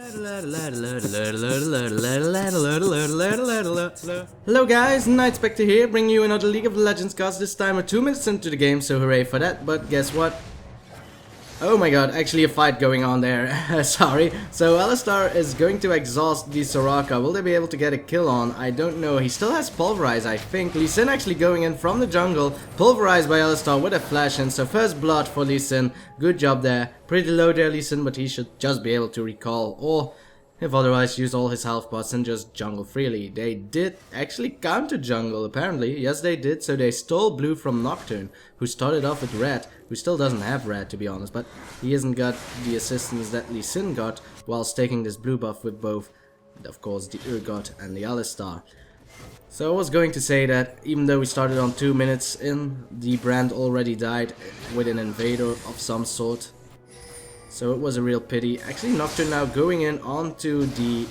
Hello guys, Nightspectre here, bringing you another League of Legends cast. This time we're 2 minutes into the game, so hooray for that. But guess what? Oh my god, actually a fight going on there. Sorry. So Alistar is going to exhaust the Soraka. Will they be able to get a kill on? I don't know. He still has Pulverize, I think. Lee Sin actually going in from the jungle. Pulverized by Alistar with a flash in. So first blood for Lee Sin. Good job there. Pretty low there, Lee Sin, but he should just be able to recall. Or if otherwise, use all his health pots and just jungle freely. They did actually counter jungle, apparently. Yes, they did. So they stole blue from Nocturne, who started off with red, who still doesn't have red, to be honest. But he hasn't got the assistance that Lee Sin got whilst taking this blue buff with both, of course, the Urgot and the Alistar. So I was going to say that even though we started on 2 minutes in, the brand already died with an invader of some sort. So it was a real pity. Actually, Nocturne now going in onto the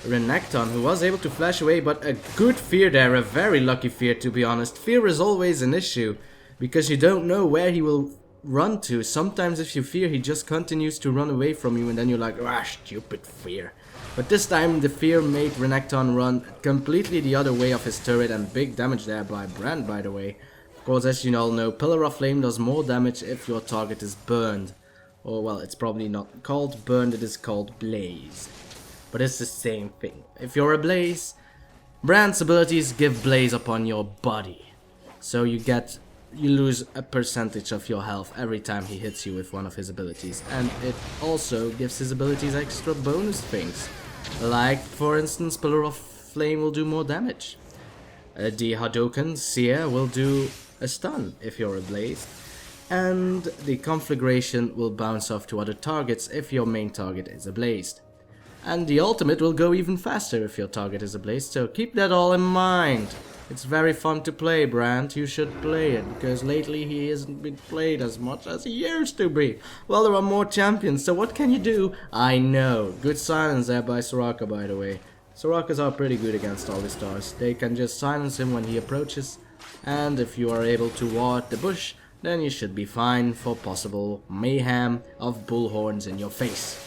Renekton, who was able to flash away, but a good fear there, a very lucky fear, to be honest. Fear is always an issue, because you don't know where he will run to. Sometimes if you fear, he just continues to run away from you, and then you're like, ah, stupid fear. But this time the fear made Renekton run completely the other way of his turret, and big damage there by Brand, by the way. Of course, as you all know, Pillar of Flame does more damage if your target is burned. Or, well, it's probably not called burned, it is called blaze. But it's the same thing. If you're a blaze, Brand's abilities give blaze upon your body. So you lose a percentage of your health every time he hits you with one of his abilities. And it also gives his abilities extra bonus things. Like, for instance, Pillar of Flame will do more damage. The Hadoken Seer will do a stun if you're a blaze. And the conflagration will bounce off to other targets if your main target is ablazed. And the ultimate will go even faster if your target is ablazed, so keep that all in mind. It's very fun to play, Brand. You should play it, because lately he hasn't been played as much as he used to be. Well, there are more champions, so what can you do? I know. Good silence there by Soraka, by the way. Sorakas are pretty good against all the stars. They can just silence him when he approaches, and if you are able to ward the bush, then you should be fine for possible mayhem of bullhorns in your face.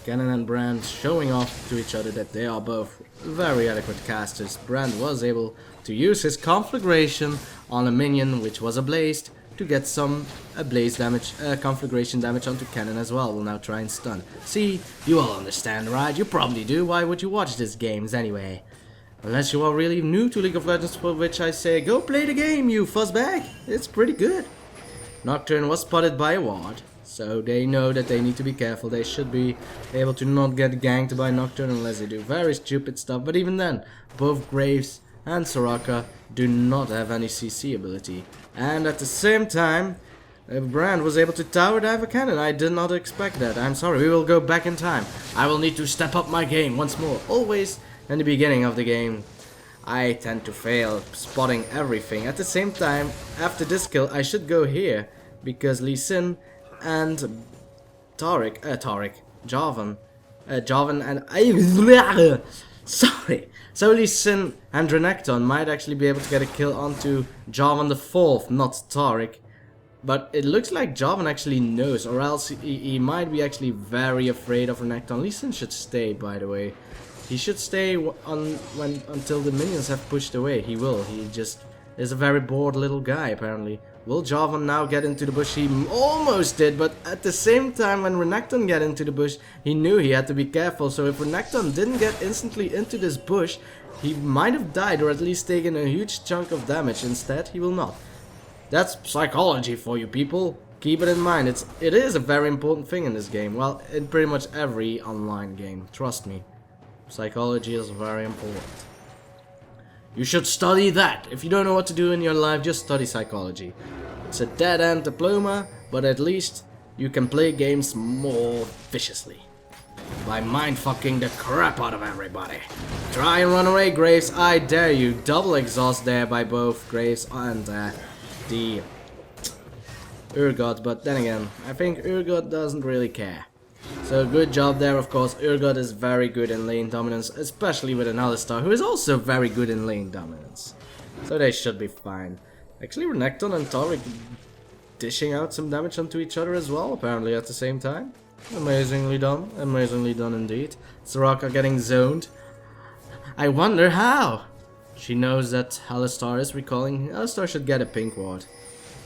Cannon and Brand showing off to each other that they are both very adequate casters. Brand was able to use his conflagration on a minion which was ablazed to get some ablaze damage, conflagration damage onto Cannon as well. We'll now try and stun. See, you all understand, right? You probably do. Why would you watch these games anyway? Unless you are really new to League of Legends, for which I say, go play the game, you fuzzbag! It's pretty good. Nocturne was spotted by a ward, so they know that they need to be careful. They should be able to not get ganked by Nocturne unless they do very stupid stuff. But even then, both Graves and Soraka do not have any CC ability. And at the same time, Brand was able to tower dive a cannon. I did not expect that. I'm sorry, we will go back in time. I will need to step up my game once more. Always in the beginning of the game, I tend to fail spotting everything. At the same time, after this kill, I should go here, because Lee Sin and Jarvan and sorry. So Lee Sin and Renekton might actually be able to get a kill onto Jarvan the 4th, not Taric. But it looks like Jarvan actually knows, or else he might be actually very afraid of Renekton. Lee Sin should stay, by the way. He should stay until the minions have pushed away. He will. He just is a very bored little guy, apparently. Will Jarvan now get into the bush? He almost did, but at the same time, when Renekton got into the bush, he knew he had to be careful. So if Renekton didn't get instantly into this bush, he might have died, or at least taken a huge chunk of damage. Instead, he will not. That's psychology for you people. Keep it in mind. It is a very important thing in this game. Well, in pretty much every online game. Trust me. Psychology is very important. You should study that. If you don't know what to do in your life, just study psychology. It's a dead-end diploma, but at least you can play games more viciously. By mind-fucking the crap out of everybody. Try and run away, Graves. I dare you. Double exhaust there by both Graves and the Urgot. But then again, I think Urgot doesn't really care. So good job there, of course. Urgot is very good in lane dominance, especially with an Alistar, who is also very good in lane dominance. So they should be fine. Actually, Renekton and Taric dishing out some damage onto each other as well, apparently at the same time. Amazingly done indeed. Soraka getting zoned. I wonder how. She knows that Alistar is recalling. Alistar should get a pink ward.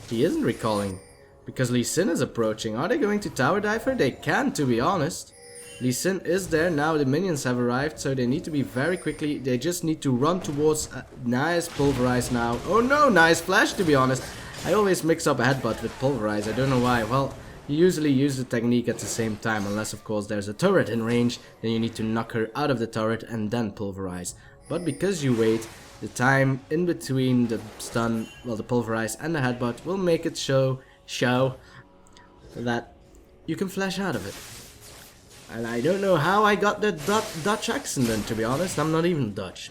He isn't recalling. Because Lee Sin is approaching. Are they going to tower dive her? They can, to be honest. Lee Sin is there now. The minions have arrived, so they need to be very quickly. They just need to run towards. Nice pulverize now. Oh no, nice flash, to be honest. I always mix up headbutt with pulverize. I don't know why. Well, you usually use the technique at the same time, unless of course there's a turret in range. Then you need to knock her out of the turret and then pulverize. But because you wait, the time in between the stun, well, the pulverize and the headbutt will make it show that you can flash out of it. And I don't know how I got the Dutch accent then, to be honest. I'm not even Dutch.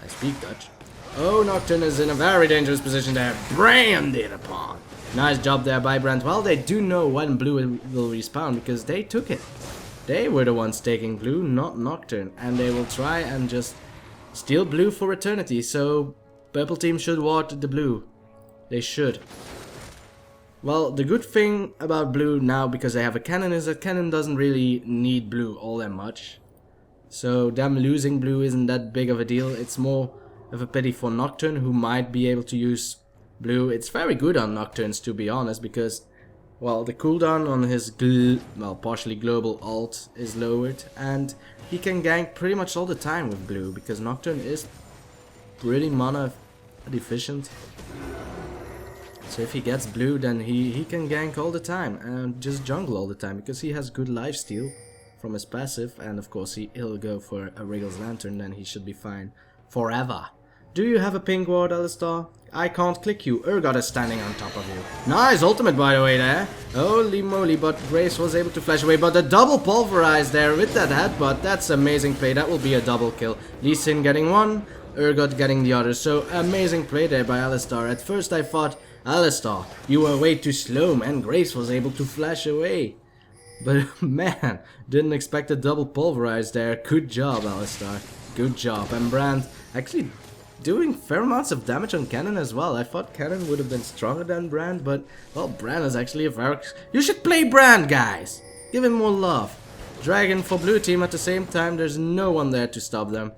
I speak Dutch. Oh, Nocturne is in a very dangerous position there. Branded upon. Nice job there by Brand. Well, they do know when blue will respawn because they took it. They were the ones taking blue, not Nocturne. And they will try and just steal blue for eternity. So, purple team should ward the blue. They should. Well, the good thing about blue now, because they have a cannon, is that cannon doesn't really need blue all that much. So them losing blue isn't that big of a deal. It's more of a pity for Nocturne, who might be able to use blue. It's very good on Nocturnes, to be honest, because, well, the cooldown on his partially global ult is lowered, and he can gank pretty much all the time with blue, because Nocturne is pretty mana deficient. So if he gets blue, then he can gank all the time and just jungle all the time, because he has good lifesteal from his passive, and of course he'll go for a Wriggle's Lantern, then he should be fine forever. Do you have a pink ward, Alistar? I can't click you. Urgot is standing on top of you. Nice ultimate, by the way, there. Holy moly, but Grace was able to flash away, but the double pulverize there with that headbutt, that's amazing play. That will be a double kill. Lee Sin getting one, Urgot getting the other. So amazing play there by Alistar. At first I thought, Alistar, you were way too slow, man. Grace was able to flash away. But man, didn't expect a double pulverize there. Good job, Alistar. Good job. And Brand actually doing fair amounts of damage on Cannon as well. I thought Cannon would have been stronger than Brand, but, well, Brand is actually a very... You should play Brand, guys! Give him more love. Dragon for blue team at the same time. There's no one there to stop them.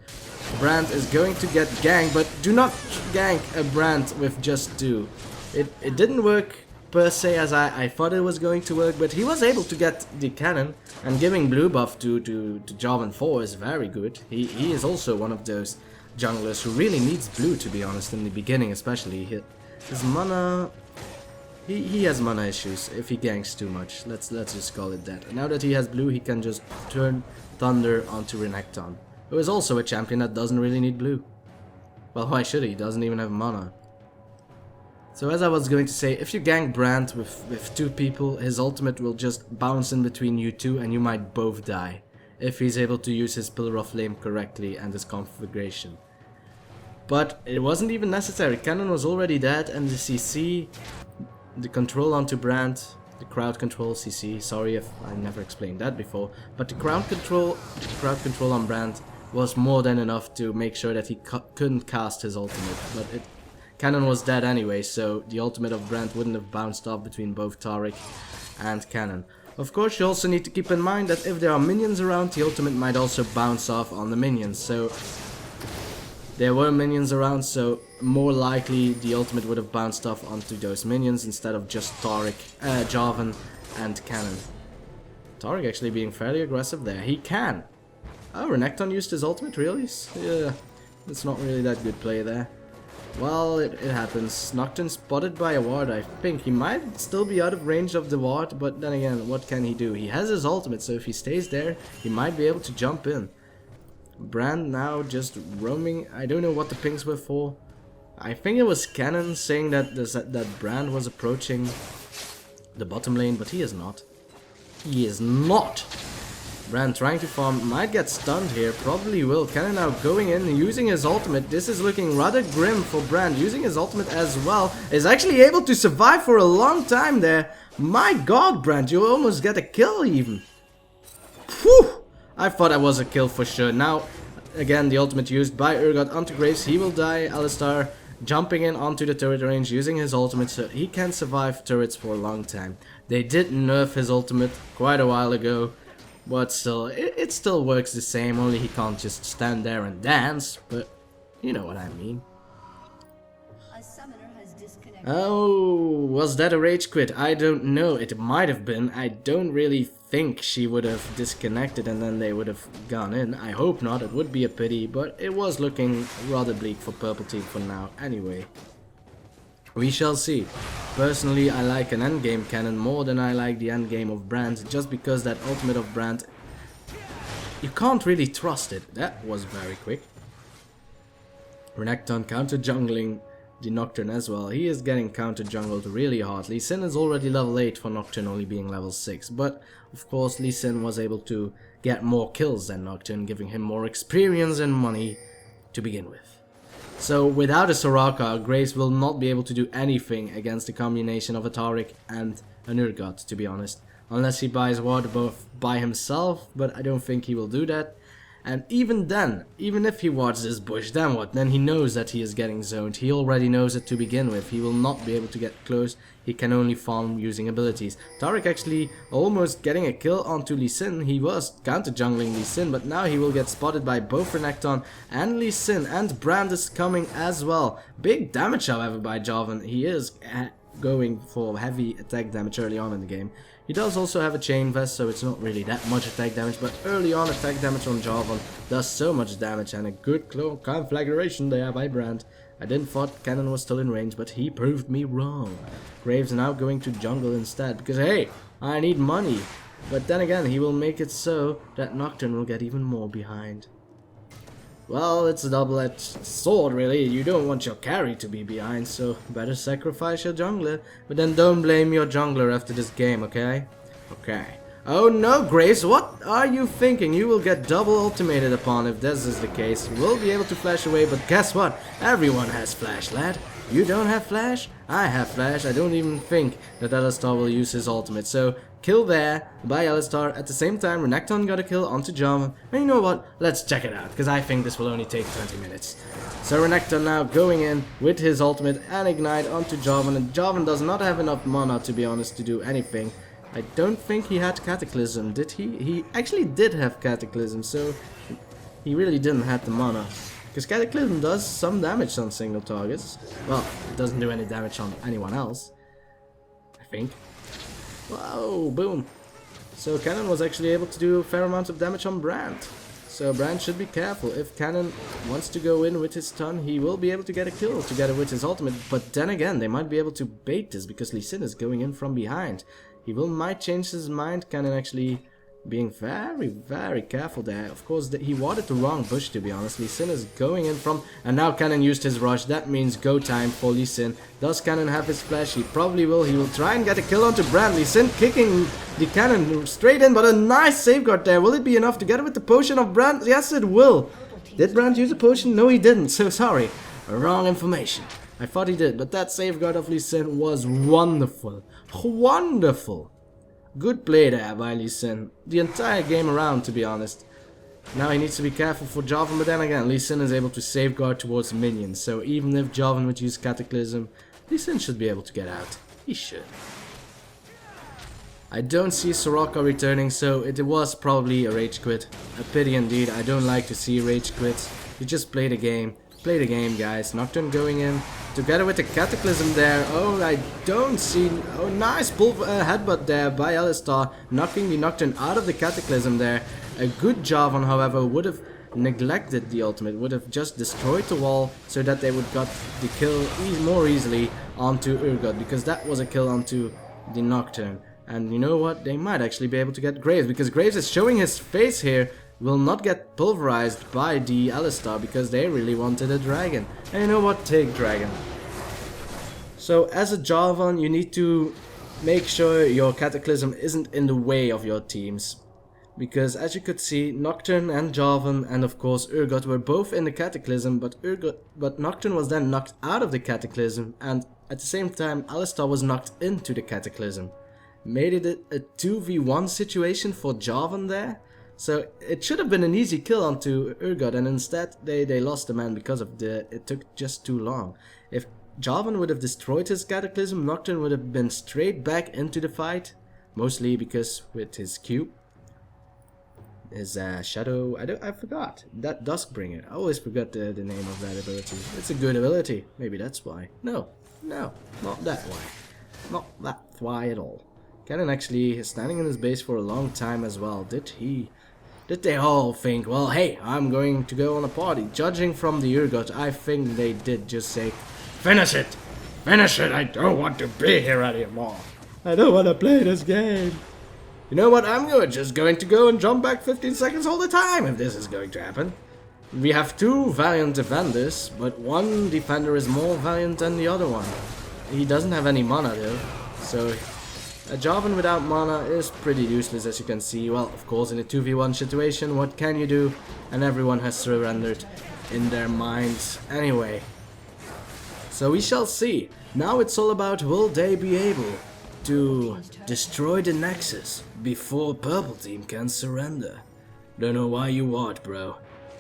Brand is going to get ganked, but do not gank a Brand with just two. It didn't work per se as I thought it was going to work, but he was able to get the cannon, and giving blue buff to Jarvan 4 is very good. He is also one of those junglers who really needs blue, to be honest, in the beginning especially. His mana... He has mana issues if he ganks too much, let's just call it that. And now that he has blue, he can just turn Thunder onto Renekton, who is also a champion that doesn't really need blue. Well, why should he? He doesn't even have mana. So as I was going to say, if you gank Brand with two people, his ultimate will just bounce in between you two and you might both die, if he's able to use his Pillar of Flame correctly and his configuration. But it wasn't even necessary. Cannon was already dead, and the CC, the control onto Brand, the crowd control CC, sorry if I never explained that before, but the crowd control on Brand was more than enough to make sure that he couldn't cast his ultimate, but Cannon was dead anyway, so the ultimate of Brand wouldn't have bounced off between both Taric and Cannon. Of course, you also need to keep in mind that if there are minions around, the ultimate might also bounce off on the minions. So there were minions around, so more likely the ultimate would have bounced off onto those minions instead of just Taric, Jarvan and Cannon. Taric actually being fairly aggressive there. He can. Oh, Renekton used his ultimate, really? Yeah, it's not really that good play there. Well, it happens. Nocturne spotted by a ward, I think. He might still be out of range of the ward, but then again, what can he do? He has his ultimate, so if he stays there, he might be able to jump in. Brand now just roaming. I don't know what the pings were for. I think it was Cannon saying that Brand was approaching the bottom lane, but he is not. He is not! Brand trying to farm, might get stunned here, probably will. Cannon now going in and using his ultimate. This is looking rather grim for Brand. Using his ultimate as well. Is actually able to survive for a long time there. My god, Brand, you almost get a kill even. Whew! I thought that was a kill for sure. Now, again, the ultimate used by Urgot onto Graves. He will die. Alistar jumping in onto the turret range using his ultimate so he can survive turrets for a long time. They did nerf his ultimate quite a while ago, but still, it still works the same, only he can't just stand there and dance, but you know what I mean. Oh, was that a rage quit? I don't know, it might have been. I don't really think she would have disconnected and then they would have gone in. I hope not, it would be a pity, but it was looking rather bleak for Purple Team for now anyway. We shall see. Personally, I like an endgame cannon more than I like the endgame of Brand, just because that ultimate of Brand, you can't really trust it. That was very quick. Renekton counter jungling the Nocturne as well. He is getting counter jungled really hard. Lee Sin is already level 8 for Nocturne only being level 6, but of course Lee Sin was able to get more kills than Nocturne, giving him more experience and money to begin with. So without a Soraka, Graves will not be able to do anything against the combination of a Taric and an Urgot, to be honest. Unless he buys Ward both by himself, but I don't think he will do that. And even then, even if he wards this bush, then what? Then he knows that he is getting zoned. He already knows it to begin with. He will not be able to get close. He can only farm using abilities. Taric actually almost getting a kill onto Lee Sin. He was counter jungling Lee Sin, but now he will get spotted by both Renekton and Lee Sin. And Brand is coming as well. Big damage, however, by Jarvan. He is going for heavy attack damage early on in the game. He does also have a chain vest, so it's not really that much attack damage, but early on attack damage on Jarvan does so much damage, and a good conflagration there by Brand. I didn't thought Cannon was still in range, but he proved me wrong. Graves now going to jungle instead, because hey, I need money. But then again, he will make it so that Nocturne will get even more behind. Well, it's a double-edged sword, really. You don't want your carry to be behind, so better sacrifice your jungler. But then don't blame your jungler after this game, okay? Okay. Oh no, Graves, what are you thinking? You will get double ultimated upon if this is the case. You will be able to flash away, but guess what? Everyone has flash, lad. You don't have flash? I have flash. I don't even think that Alistar will use his ultimate. So, kill there by Alistar. At the same time, Renekton got a kill onto Jarvan. And you know what? Let's check it out, because I think this will only take 20 minutes. So Renekton now going in with his ultimate and ignite onto Jarvan. And Jarvan does not have enough mana, to be honest, to do anything. I don't think he had Cataclysm, did he? He actually did have Cataclysm, so he really didn't have the mana. Because Cataclysm does some damage on single targets. Well, it doesn't do any damage on anyone else, I think. Whoa, boom. So Cannon was actually able to do a fair amount of damage on Brand. So Brand should be careful. If Cannon wants to go in with his stun, he will be able to get a kill together with his ultimate. But then again, they might be able to bait this because Lee Sin is going in from behind. He might change his mind. Cannon actually being very, very careful there. Of course, he wanted the wrong bush, to be honest. Lee Sin is going in from... And now Cannon used his rush. That means go time for Lee Sin. Does Cannon have his flash? He probably will. He will try and get a kill onto Brand. Lee Sin kicking the Cannon straight in, but a nice safeguard there. Will it be enough to get it with the potion of Brand? Yes, it will. Did Brand use a potion? No, he didn't. So sorry. Wrong information. I thought he did, but that safeguard of Lee Sin was wonderful. Wonderful. Good play there by Lee Sin. The entire game around, to be honest. Now he needs to be careful for Jarvan, but then again, Lee Sin is able to safeguard towards minions. So even if Jarvan would use Cataclysm, Lee Sin should be able to get out. He should. I don't see Soraka returning, so it was probably a rage quit. A pity indeed. I don't like to see rage quits. You just play the game. Play the game, guys. Nocturne going in together with the Cataclysm there. Oh, I don't see... Oh, nice pull headbutt there by Alistar, knocking the Nocturne out of the Cataclysm there. A good Jarvan, however, would have neglected the ultimate, would have just destroyed the wall so that they would got the kill more easily onto Urgot, because that was a kill onto the Nocturne. And you know what? They might actually be able to get Graves, because Graves is showing his face here. Will not get pulverized by the Alistar because they really wanted a dragon. And you know what? Take dragon. So as a Jarvan, you need to make sure your Cataclysm isn't in the way of your teams. Because as you could see, Nocturne and Jarvan and of course Urgot were both in the Cataclysm, but Nocturne was then knocked out of the Cataclysm, and at the same time Alistar was knocked into the Cataclysm. Made it a 2v1 situation for Jarvan there. So it should have been an easy kill onto Urgot, and instead they lost the man because of it took just too long. If Jarvan would have destroyed his Cataclysm, Nocturne would have been straight back into the fight. Mostly because with his Q, his Shadow, I forgot. That Duskbringer. I always forgot the name of that ability. It's a good ability. Maybe that's why. No, not that why. Not that why at all. Cannon actually is standing in his base for a long time as well. Did they all think, well, hey, I'm going to go on a party? Judging from the Urgot, I think they did just say, finish it! Finish it! I don't want to be here anymore. I don't want to play this game. You know what? I'm just going to go and jump back 15 seconds all the time if this is going to happen. We have two valiant defenders, but one defender is more valiant than the other one. He doesn't have any mana though, so a Jarvan without mana is pretty useless, as you can see. Well, of course, in a 2v1 situation, what can you do? And everyone has surrendered in their minds anyway. So we shall see. Now it's all about, will they be able to destroy the Nexus before Purple Team can surrender? Don't know why you ward, bro.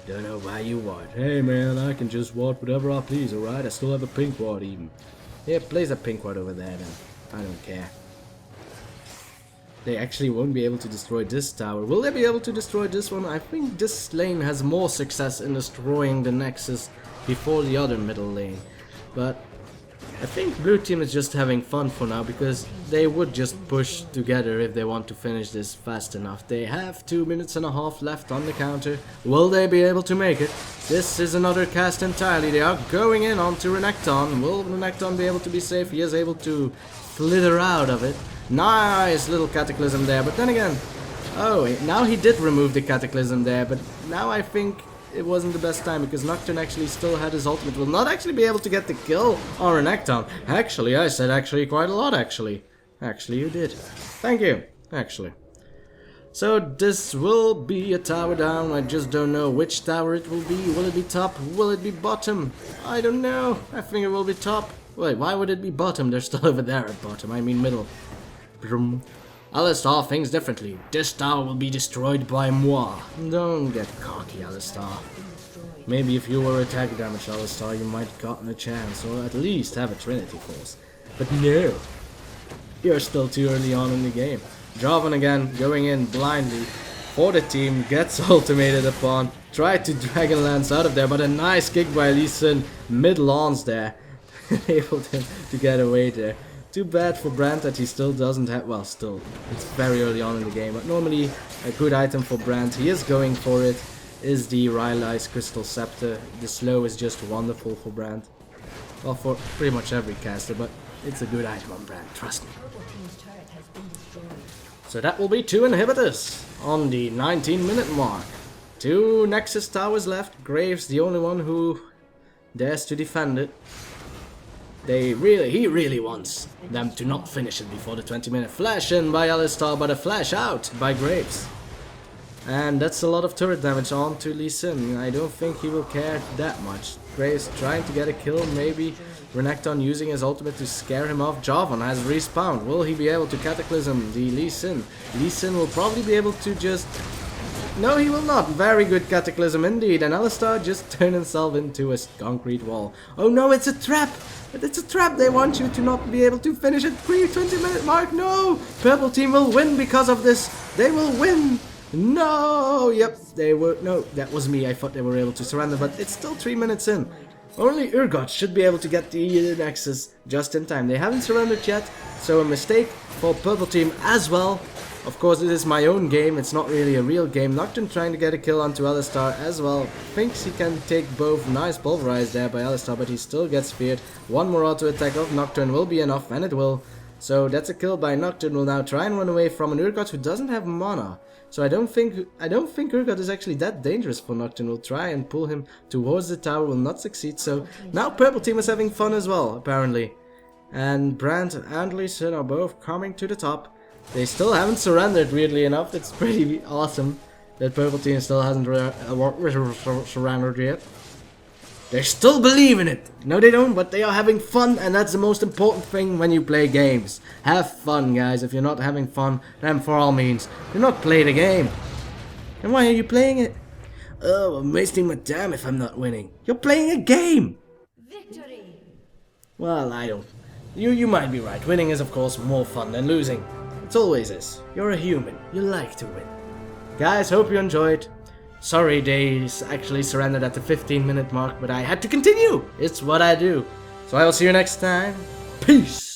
Don't know why you ward. Hey man, I can just ward whatever I please, alright? I still have a pink ward even. Yeah, place a pink ward over there then. I don't care. They actually won't be able to destroy this tower. Will they be able to destroy this one? I think this lane has more success in destroying the Nexus before the other middle lane. But I think blue team is just having fun for now, because they would just push together if they want to finish this fast enough. They have 2 minutes and a half left on the counter. Will they be able to make it? This is another cast entirely. They are going in onto Renekton. Will Renekton be able to be safe? He is able to slither out of it. Nice little Cataclysm there, but then again, oh, now he did remove the Cataclysm there, but now I think it wasn't the best time, because Nocturne actually still had his ultimate. Will not actually be able to get the kill on Renekton. Actually, I said actually quite a lot, actually. Actually, you did. Thank you, actually. So this will be a tower down. I just don't know which tower it will be. Will it be top? Will it be bottom? I don't know. I think it will be top. Wait, why would it be bottom? They're still over there at bottom. I mean middle. Alistar thinks differently. This tower will be destroyed by moi. Don't get cocky, Alistar. Maybe if you were attack damage, Alistar, you might have gotten a chance, or at least have a Trinity Force. But no, you're still too early on in the game. Jarvan again, going in blindly for the team, gets ultimated upon. Tried to Dragon Lance out of there, but a nice kick by Lee Sin mid-lawns there. Enabled him to get away there. Too bad for Brand that he still doesn't have, well, still, it's very early on in the game, but normally a good item for Brand, he is going for it, is the Rylai's Crystal Scepter. The slow is just wonderful for Brand. Well, for pretty much every caster, but it's a good item on Brand, trust me. So that will be 2 inhibitors on the 19-minute mark. 2 Nexus towers left, Graves the only one who dares to defend it. He really wants them to not finish it before the 20-minute flash in by Alistar, but a flash out by Graves. And that's a lot of turret damage on to Lee Sin. I don't think he will care that much. Graves trying to get a kill, maybe Renekton using his ultimate to scare him off. Jarvan has respawned. Will he be able to Cataclysm the Lee Sin? Lee Sin will probably be able to just... No, he will not. Very good Cataclysm indeed. And Alistar just turned himself into a concrete wall. Oh no, it's a trap! It's a trap. They want you to not be able to finish at pre-20-minute mark. No! Purple team will win because of this. They will win. No! Yep, they were... No, that was me. I thought they were able to surrender, but it's still 3 minutes in. Only Urgot should be able to get the Nexus just in time. They haven't surrendered yet, so a mistake for Purple team as well. Of course, this is my own game, it's not really a real game. Nocturne trying to get a kill onto Alistar as well. Thinks he can take both. Nice pulverize there by Alistar, but he still gets feared. One more auto attack of Nocturne will be enough, and it will. So that's a kill by Nocturne. Will now try and run away from an Urgot who doesn't have mana. So I don't think Urgot is actually that dangerous for Nocturne. Will try and pull him towards the tower, will not succeed. So now Purple team is having fun as well, apparently. And Brand and Lee Sin are both coming to the top. They still haven't surrendered, weirdly enough. It's pretty awesome that Purple team still hasn't surrendered yet. They still believe in it. No, they don't, but they are having fun, and that's the most important thing when you play games. Have fun, guys. If you're not having fun, then for all means, do not play the game. And why are you playing it? Oh, I'm wasting my time if I'm not winning. You're playing a game. Victory. Well, I don't. You might be right. Winning is, of course, more fun than losing. It always is. You're a human. You like to win. Guys, hope you enjoyed. Sorry they actually surrendered at the 15-minute mark, but I had to continue. It's what I do. So I will see you next time. Peace.